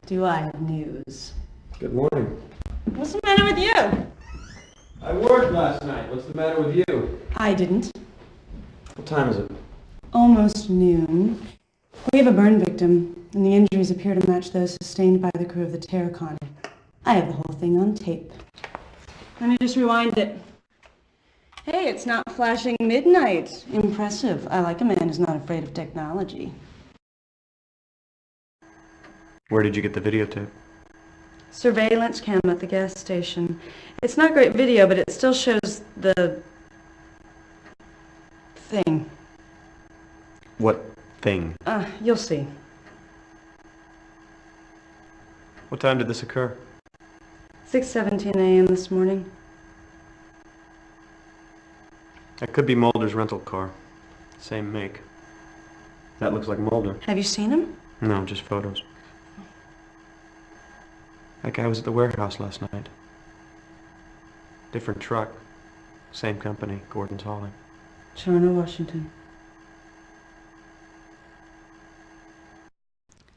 Do I have news? Good morning. What's the matter with you? I worked last night. What's the matter with you? I didn't. What time is it? Almost noon. We have a burn victim, and the injuries appear to match those sustained by the crew of the Tarakan. I have the whole thing on tape. Let me just rewind it. Hey, it's not flashing midnight. Impressive. I like a man who's not afraid of technology. Where did you get the videotape? Surveillance cam at the gas station. It's not great video, but it still shows the thing. What thing? You'll see. What time did this occur? 6:17 a.m. this morning. That could be Mulder's rental car. Same make. That looks like Mulder. Have you seen him? No, just photos. That guy was at the warehouse last night. Different truck. Same company, Gordon's hauling. Toronto, Washington.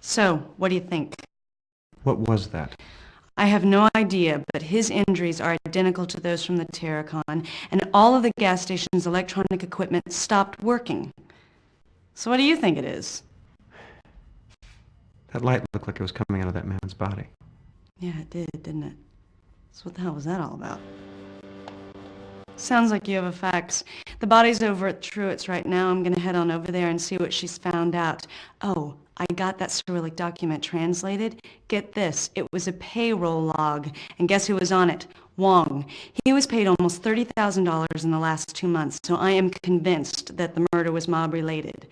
So, what do you think? What was that? I have no idea, but his injuries are identical to those from the Tarakan, and all of the gas station's electronic equipment stopped working. So what do you think it is? That light looked like it was coming out of that man's body. Yeah, it did, didn't it? So what the hell was that all about? Sounds like you have a fax. The body's over at Truett's right now. I'm gonna head on over there and see what she's found out. Oh, I got that Cyrillic document translated. Get this, it was a payroll log. And guess who was on it? Wong. He was paid almost $30,000 in the last 2 months, so I am convinced that the murder was mob-related.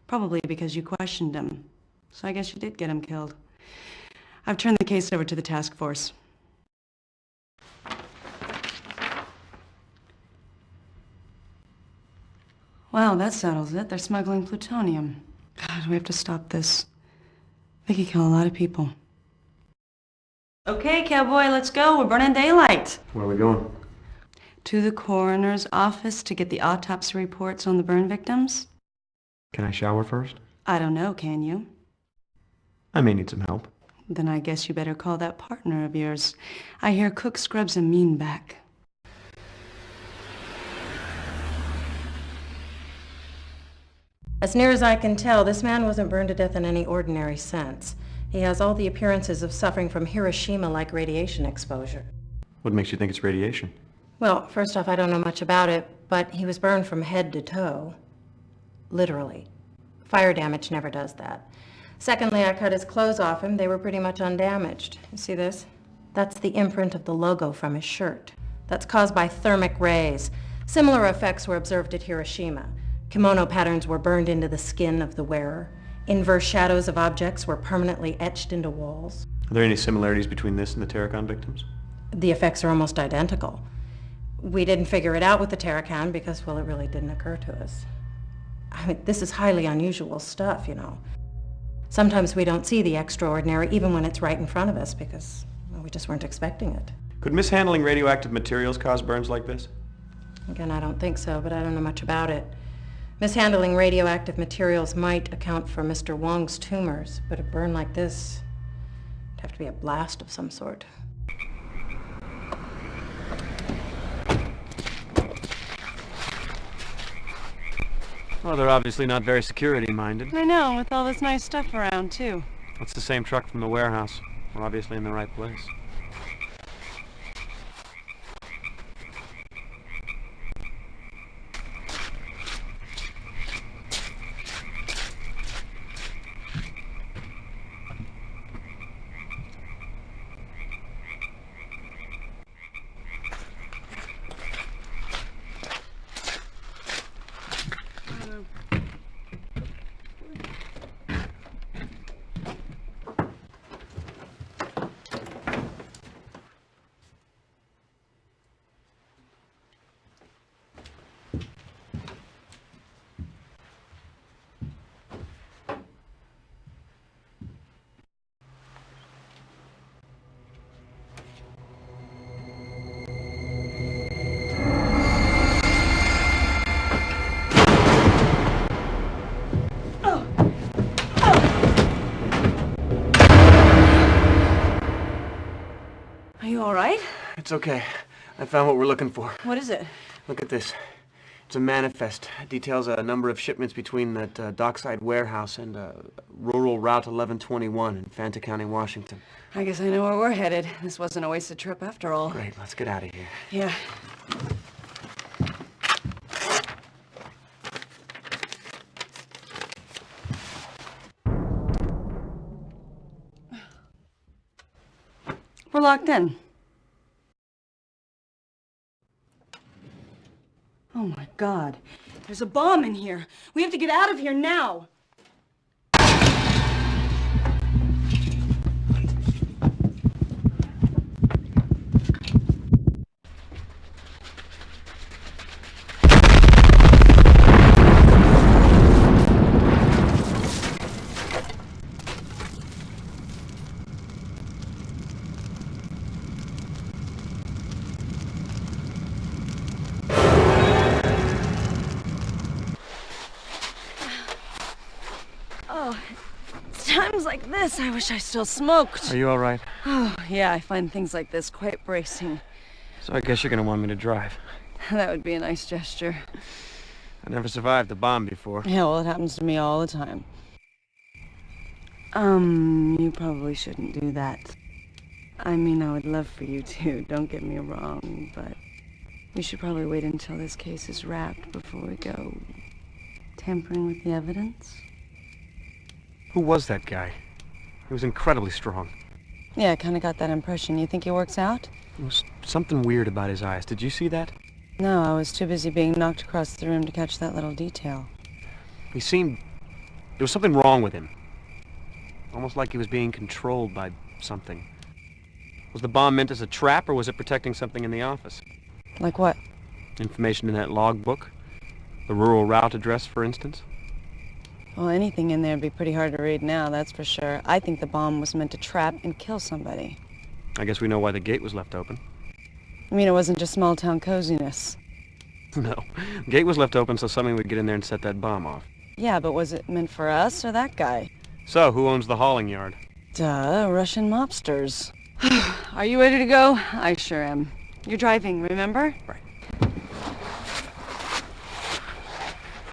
Probably because you questioned him. So I guess you did get him killed. I've turned the case over to the task force. Wow, that settles it. They're smuggling plutonium. God, we have to stop this. They could kill a lot of people. Okay, cowboy, let's go. We're burning daylight. Where are we going? To the coroner's office to get the autopsy reports on the burn victims. Can I shower first? I don't know, can you? I may need some help. Then I guess you better call that partner of yours. I hear Cook scrubs a mean back. As near as I can tell, this man wasn't burned to death in any ordinary sense. He has all the appearances of suffering from Hiroshima-like radiation exposure. What makes you think it's radiation? Well, first off, I don't know much about it, but he was burned from head to toe. Literally. Fire damage never does that. Secondly, I cut his clothes off him. They were pretty much undamaged. You see this? That's the imprint of the logo from his shirt. That's caused by thermic rays. Similar effects were observed at Hiroshima. Kimono patterns were burned into the skin of the wearer. Inverse shadows of objects were permanently etched into walls. Are there any similarities between this and the Tarakan victims? The effects are almost identical. We didn't figure it out with the Tarakan because, well, it really didn't occur to us. I mean, this is highly unusual stuff, you know. Sometimes we don't see the extraordinary even when it's right in front of us because, well, we just weren't expecting it. Could mishandling radioactive materials cause burns like this? Again, I don't think so, but I don't know much about it. Mishandling radioactive materials might account for Mr. Wong's tumors, but a burn like this would have to be a blast of some sort. Well, they're obviously not very security-minded. I know, with all this nice stuff around, too. That's the same truck from the warehouse. We're obviously in the right place. Are you all right? It's okay. I found what we're looking for. What is it? Look at this. It's a manifest. It details a number of shipments between that dockside warehouse and rural Route 1121 in Fanta County, Washington. I guess I know where we're headed. This wasn't a wasted trip after all. Great, let's get out of here. Yeah. We're locked in. Oh my God. There's a bomb in here. We have to get out of here now. Oh, it's times like this I wish I still smoked. Are you all right? Oh, yeah, I find things like this quite bracing. So I guess you're gonna want me to drive. That would be a nice gesture. I never survived a bomb before. Yeah, well, it happens to me all the time. You probably shouldn't do that. I mean, I would love for you to, don't get me wrong, but we should probably wait until this case is wrapped before we go tampering with the evidence. Who was that guy? He was incredibly strong. Yeah, I kind of got that impression. You think he works out? There was something weird about his eyes. Did you see that? No, I was too busy being knocked across the room to catch that little detail. He seemed... There was something wrong with him. Almost like he was being controlled by something. Was the bomb meant as a trap, or was it protecting something in the office? Like what? Information in that logbook? The rural route address, for instance? Well, anything in there would be pretty hard to read now, that's for sure. I think the bomb was meant to trap and kill somebody. I guess we know why the gate was left open. I mean, it wasn't just small-town coziness. No. The gate was left open so somebody would get in there and set that bomb off. Yeah, but was it meant for us or that guy? So, who owns the hauling yard? Duh, Russian mobsters. Are you ready to go? I sure am. You're driving, remember? Right.